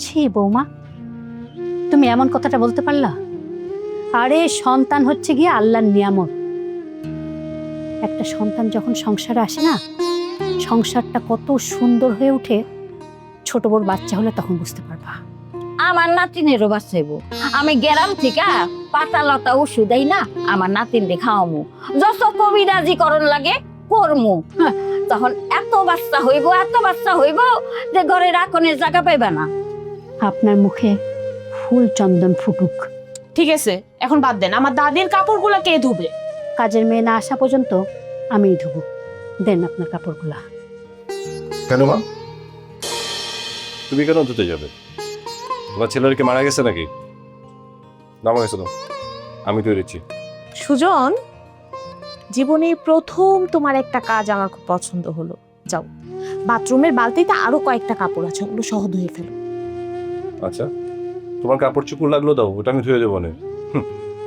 ছি বৌমা, তুমি এমন কথাটা বলতে পারলা? আরে সন্তান হচ্ছে গিয়ে আল্লাহর নিয়ামত। একটা সন্তান যখন সংসারে আসে না, সংসারটা কত সুন্দর হয়ে ওঠে, ছোট বড় বাচ্চা হলে তখন বুঝতে পারবা। আমার নাতিনেরও বাঁচাইবো। আমি গ্রাম থেকে পাতা লতা ওষুধই না আমার নাতিন খাওয়ামু, যত কবিরাজি করণ লাগে করমু। তখন এত বাচ্চা হইব যে ঘরে রাখনের জায়গা পাইবা না। আপনার মুখে ফুল চন্দন ফুটুক। ঠিক আছে, এখন বাদ দেন, আমার দাদির কাপড়গুলো কে ধুবে? কাজের মেয়ে না আসা পর্যন্ত আমিই ধুবো। দেন আপনার কাপড়গুলা। কেন মা, তুমি কেন ধুতে যাবে? তোমার ছেলের কি মারা গেছে নাকি? নামা গেছে তো, আমি তো এড়েছি। সুজন, জীবনে প্রথম তোমার একটা কাজ আমার খুব পছন্দ হলো। যাও, বাথরুমের বালতিতে আরো কয়েকটা কাপড় আছে, ওগুলো সহ ধুয়ে ফেলো। আচ্ছা, তোমার কাপড় চোপড় লাগলো দাও, ওটা আমি ধুয়ে দেবো না।